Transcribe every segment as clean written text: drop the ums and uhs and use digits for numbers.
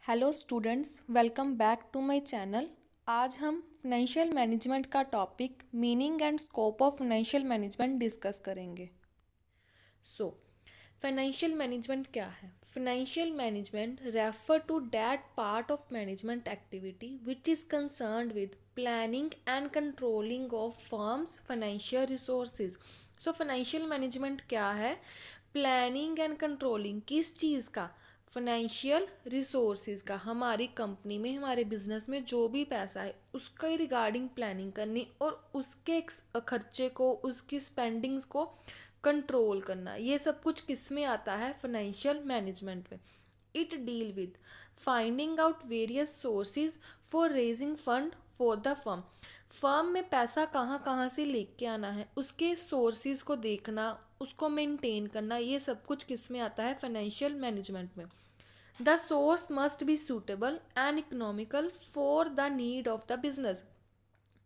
Hello students, welcome back to my channel. आज हम financial management का topic meaning and scope of financial management discuss करेंगे। So financial management क्या है? Financial management refer to that part of management activity which is concerned with planning and controlling of firms financial resources. So financial management क्या है? Planning and controlling किस चीज़ का? Financial resources का। हमारी company में, हमारे बिजनेस में जो भी पैसा है उसका ही रिगार्डिंग प्लानिंग करनी और उसके खर्चे को, उसकी स्पेंडिंग्स को कंट्रोल करना। ये सब कुछ किस में आता है? फाइनेंशियल मैनेजमेंट में। It deal with finding out various sources for raising fund for the firm. Firm में पैसा कहाँ कहाँ से लेके आना है, उसके सोर्सेज को देखना, उसको मेंटेन करना, ये सब कुछ किस में आता है? फाइनेंशियल मैनेजमेंट में। The source must be suitable and economical for the need of the business.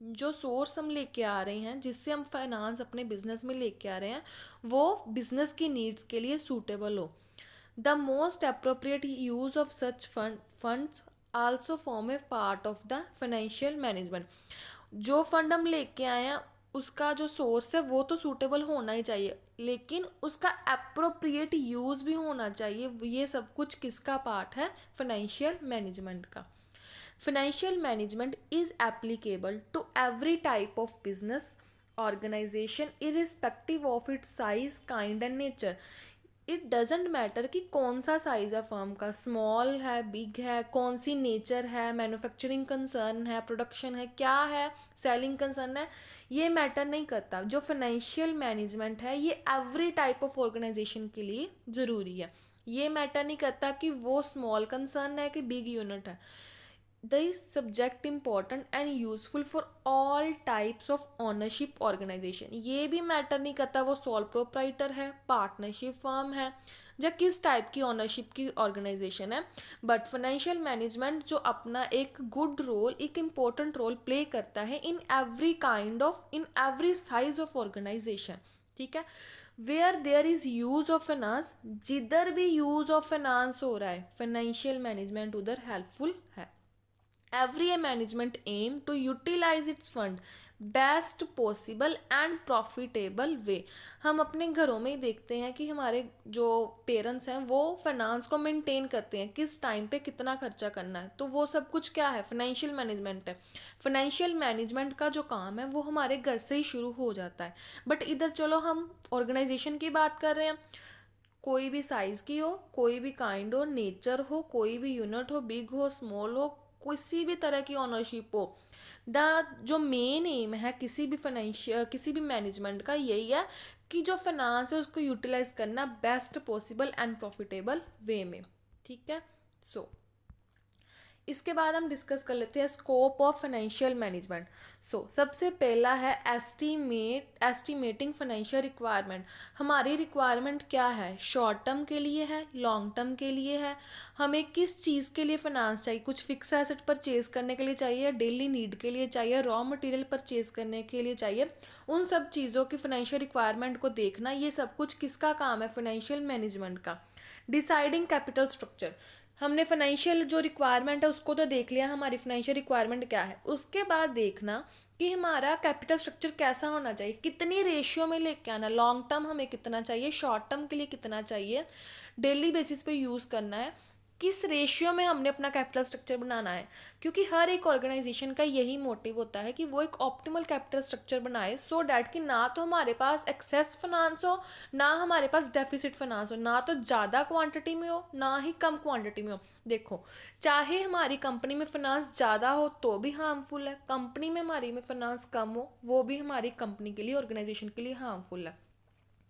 जो सोर्स हम लेके आ रहे हैं, जिससे हम फाइनेंस अपने बिजनेस में लेके आ रहे हैं, वो बिजनेस की नीड्स के लिए सूटेबल हो। The most appropriate use of such funds also form A part of the financial management. जो फंड हम लेके आए हैं उसका जो सोर्स है वो तो सूटेबल होना ही चाहिए, लेकिन उसका अप्रोप्रिएट यूज भी होना चाहिए। ये सब कुछ किसका पार्ट है? फाइनेंशियल मैनेजमेंट का। Financial management is applicable to every type of business organization irrespective of its size, kind and nature. It doesn't matter कि कौन सा साइज है फर्म का, स्मॉल है, बिग है, कौन सी नेचर है, मैन्युफैक्चरिंग कंसर्न है, प्रोडक्शन है, क्या है, सेलिंग कंसर्न है, ये मैटर नहीं करता। जो फाइनेंशियल मैनेजमेंट है ये एवरी टाइप ऑफ ऑर्गेनाइजेशन के लिए ज़रूरी है। ये मैटर नहीं करता कि वो स्मॉल कंसर्न है कि बिग यूनिट है। This subject important and useful for all types of ownership organization। ये भी मैटर नहीं करता वो सोल प्रोप्राइटर है, पार्टनरशिप फर्म है, या किस टाइप की ओनरशिप की ऑर्गेनाइजेशन है। बट फाइनेंशियल मैनेजमेंट जो अपना एक गुड रोल, एक इम्पोर्टेंट रोल प्ले करता है in every size of organization. ठीक है। Where there is use of finance, जिधर भी यूज ऑफ फाइनेंस हो रहा है, फाइनेंशियल मैनेजमेंट उधर हेल्पफुल है। Every management aim to utilize its fund best possible and profitable way. हम अपने घरों में ही देखते हैं कि हमारे जो पेरेंट्स हैं वो फाइनेंस को मेंटेन करते हैं, किस टाइम पे कितना खर्चा करना है, तो वो सब कुछ क्या है? फाइनेंशियल मैनेजमेंट है। फाइनेंशियल मैनेजमेंट का जो काम है वो हमारे घर से ही शुरू हो जाता है। बट इधर चलो हम ऑर्गेनाइजेशन की बात कर रहे हैं, कोई भी साइज की हो, कोई भी काइंड हो, नेचर हो, कोई भी यूनिट हो, बिग हो, स्मॉल हो, किसी भी तरह की ओनरशिप हो, द जो मेन एम है किसी भी मैनेजमेंट का यही है कि जो फाइनेंस है उसको यूटिलाइज करना बेस्ट पॉसिबल एंड प्रॉफिटेबल वे में। ठीक है। सो इसके बाद हम डिस्कस कर लेते हैं स्कोप ऑफ फाइनेंशियल मैनेजमेंट। सबसे पहला है एस्टिमेटिंग फाइनेंशियल रिक्वायरमेंट। हमारी रिक्वायरमेंट क्या है? शॉर्ट टर्म के लिए है, लॉन्ग टर्म के लिए है, हमें किस चीज़ के लिए फाइनेंस चाहिए? कुछ फिक्स एसेट परचेज करने के लिए चाहिए, डेली नीड के लिए चाहिए, रॉ मटेरियल परचेज करने के लिए चाहिए। उन सब चीज़ों की फाइनेंशियल रिक्वायरमेंट को देखना, ये सब कुछ किसका काम है? फाइनेंशियल मैनेजमेंट का। डिसाइडिंग कैपिटल स्ट्रक्चर, हमने फाइनेंशियल जो रिक्वायरमेंट है उसको तो देख लिया, हमारी फाइनेंशियल रिक्वायरमेंट क्या है। उसके बाद देखना कि हमारा कैपिटल स्ट्रक्चर कैसा होना चाहिए, कितनी रेशियो में लेके आना, लॉन्ग टर्म हमें कितना चाहिए, शॉर्ट टर्म के लिए कितना चाहिए, डेली बेसिस पे यूज़ करना है, किस रेशियो में हमने अपना कैपिटल स्ट्रक्चर बनाना है। क्योंकि हर एक ऑर्गेनाइजेशन का यही मोटिव होता है कि वो एक ऑप्टिमल कैपिटल स्ट्रक्चर बनाए, सो डैट कि ना तो हमारे पास एक्सेस फाइनेंस हो, ना हमारे पास डेफिसिट फाइनेंस हो, ना तो ज़्यादा क्वांटिटी में हो ना ही कम क्वांटिटी में हो। देखो, चाहे हमारी कंपनी में फाइनेंस ज़्यादा हो तो भी हार्मफुल है, कंपनी में हमारी में फाइनेंस कम हो वो भी हमारी कंपनी के लिए, ऑर्गेनाइजेशन के लिए हार्मफुल है।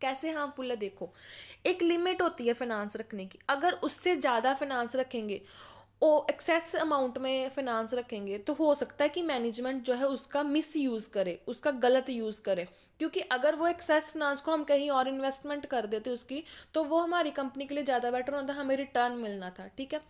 कैसे हार्मफुल है? देखो, एक लिमिट होती है फाइनेंस रखने की, अगर उससे ज़्यादा फाइनेंस रखेंगे, ओ एक्सेस अमाउंट में फाइनेंस रखेंगे, तो हो सकता है कि मैनेजमेंट जो है उसका मिस यूज़ करे, उसका गलत यूज़ करे। क्योंकि अगर वो एक्सेस फाइनेंस को हम कहीं और इन्वेस्टमेंट कर देते उसकी, तो वो हमारी कंपनी के लिए ज़्यादा बेटर होता, हमें रिटर्न मिलना था। ठीक है।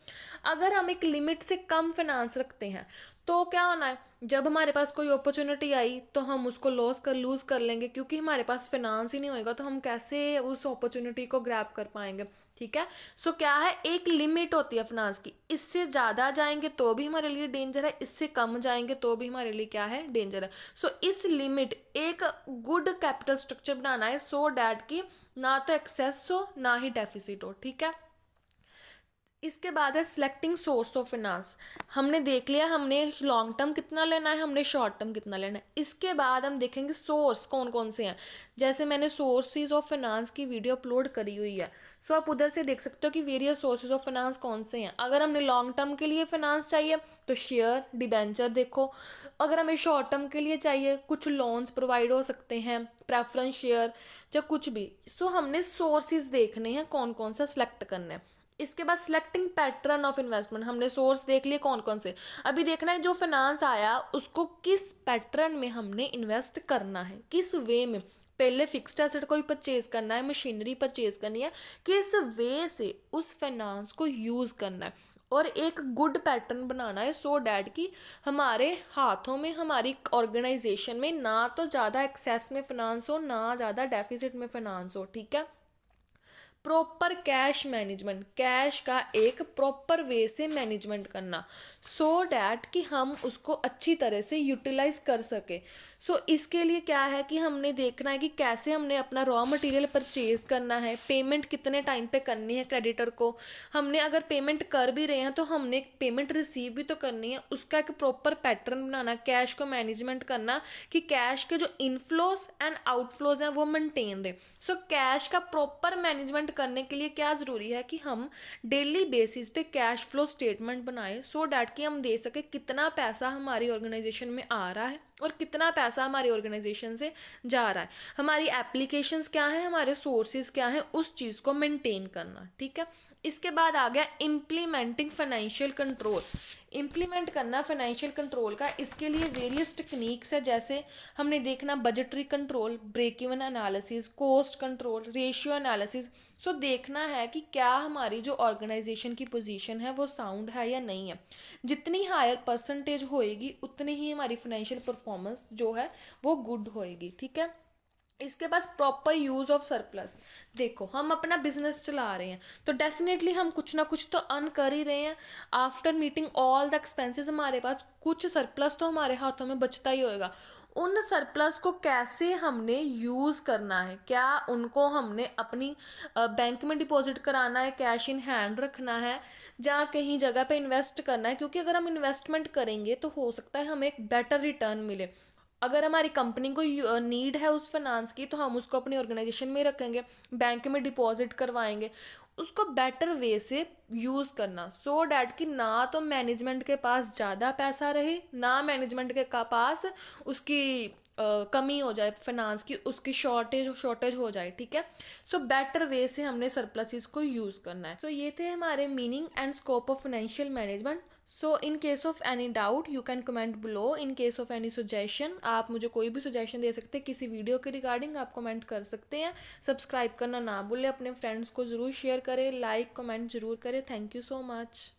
अगर हम एक लिमिट से कम फाइनेंस रखते हैं तो क्या होना है, जब हमारे पास कोई अपॉर्चुनिटी आई तो हम उसको लूज़ कर लेंगे, क्योंकि हमारे पास फाइनेंस ही नहीं होएगा तो हम कैसे उस अपॉर्चुनिटी को ग्रैब कर पाएंगे। ठीक है। सो क्या है, एक लिमिट होती है फाइनेंस की, इससे ज़्यादा जाएंगे तो भी हमारे लिए डेंजर है, इससे कम जाएंगे तो भी हमारे लिए क्या है, डेंजर है। सो इस लिमिट, एक गुड कैपिटल स्ट्रक्चर बनाना है सो डैट कि ना तो एक्सेस हो ना ही डेफिसिट हो, ठीक है। इसके बाद है सिलेक्टिंग सोर्स ऑफ फाइनेंस। हमने देख लिया हमने लॉन्ग टर्म कितना लेना है, हमने शॉर्ट टर्म कितना लेना है। इसके बाद हम देखेंगे सोर्स कौन कौन से हैं। जैसे मैंने सोर्सेज ऑफ फाइनेंस की वीडियो अपलोड करी हुई है, सो आप उधर से देख सकते हो कि वेरियस सोर्सेज ऑफ फाइनेंस कौन से हैं। अगर हमने लॉन्ग टर्म के लिए फाइनेंस चाहिए तो शेयर, डिबेंचर देखो। अगर हमें शॉर्ट टर्म के लिए चाहिए, कुछ लोन्स प्रोवाइड हो सकते हैं, प्रेफरेंस शेयर या कुछ भी। सो हमने सोर्सेज देखने हैं कौन कौन सा सिलेक्ट करना है। इसके बाद सिलेक्टिंग पैटर्न ऑफ इन्वेस्टमेंट, हमने सोर्स देख लिए कौन कौन से। अभी देखना है जो फाइनेंस आया उसको किस पैटर्न में हमने इन्वेस्ट करना है, किस वे में। पहले फिक्स्ड एसेट को ही परचेज करना है, मशीनरी परचेज करनी है, किस वे से उस फाइनेंस को यूज़ करना है और एक गुड पैटर्न बनाना है सो डैट कि हमारे हाथों में, हमारी ऑर्गेनाइजेशन में ना तो ज़्यादा एक्सेस में फाइनेंस हो ना ज़्यादा डेफिसिट में फाइनेंस हो, ठीक है। प्रॉपर कैश मैनेजमेंट, कैश का एक प्रॉपर वे से मैनेजमेंट करना सो डैट कि हम उसको अच्छी तरह से यूटिलाइज कर सके। सो इसके लिए क्या है कि हमने देखना है कि कैसे हमने अपना रॉ मटेरियल परचेज करना है, पेमेंट कितने टाइम पे करनी है क्रेडिटर को। हमने अगर पेमेंट कर भी रहे हैं तो हमने पेमेंट रिसीव भी तो करनी है, उसका एक प्रॉपर पैटर्न बनाना, कैश को मैनेजमेंट करना कि कैश के जो इनफ्लोज एंड आउटफ्लोज हैं वो मेंटेन रहे। सो कैश का प्रॉपर मैनेजमेंट करने के लिए क्या ज़रूरी है कि हम डेली बेसिस पे कैश फ्लो स्टेटमेंट बनाएं सो डैट कि हम दे सके कितना पैसा हमारी ऑर्गेनाइजेशन में आ रहा है और कितना पैसा हमारी ऑर्गेनाइजेशन से जा रहा है, हमारी एप्लीकेशंस क्या है, हमारे सोर्सेज क्या है, उस चीज़ को मेंटेन करना, ठीक है। इसके बाद आ गया इम्प्लीमेंटिंग फाइनेंशियल कंट्रोल। इम्प्लीमेंट करना फाइनेंशियल कंट्रोल का, इसके लिए वेरियस टेक्निक्स है। जैसे हमने देखना budgetary control, break even analysis, cost control, ratio analysis. So देखना है कि क्या हमारी जो ऑर्गेनाइजेशन की पोजीशन है वो साउंड है या नहीं है। जितनी हायर परसेंटेज होएगी उतनी ही हमारी फाइनेंशियल परफॉर्मेंस जो है वो गुड होएगी, ठीक है। इसके बाद प्रॉपर यूज़ ऑफ सरप्लस। देखो हम अपना बिजनेस चला रहे हैं तो डेफिनेटली हम कुछ ना कुछ तो अर्न कर ही रहे हैं। After meeting all the expenses हमारे पास कुछ सरप्लस तो हमारे हाथों में बचता ही होएगा। उन सरप्लस को कैसे हमने यूज़ करना है, क्या उनको हमने अपनी बैंक में डिपॉजिट कराना है, कैश इन हैंड रखना है, जहाँ कहीं जगह पे इन्वेस्ट करना है। क्योंकि अगर हम इन्वेस्टमेंट करेंगे तो हो सकता है हमें एक बेटर रिटर्न मिले। अगर हमारी कंपनी को नीड है उस फाइनेंस की तो हम उसको अपनी ऑर्गेनाइजेशन में रखेंगे, बैंक में डिपॉजिट करवाएंगे, उसको बेटर वे से यूज़ करना सो डैट कि ना तो मैनेजमेंट के पास ज़्यादा पैसा रहे ना मैनेजमेंट के पास उसकी कमी हो जाए फाइनेंस की, उसकी शॉर्टेज हो जाए, ठीक है। सो बेटर वे से हमने सरप्लसेस को यूज़ करना है। सो ये थे हमारे meaning and scope of financial management. So in case of any doubt you can comment below. In case of any suggestion, आप मुझे कोई भी सजेशन दे सकते हैं किसी वीडियो के रिगार्डिंग, आप कमेंट कर सकते हैं। सब्सक्राइब करना ना भूलें, अपने फ्रेंड्स को ज़रूर शेयर करें, लाइक कमेंट ज़रूर करें। Thank you so much.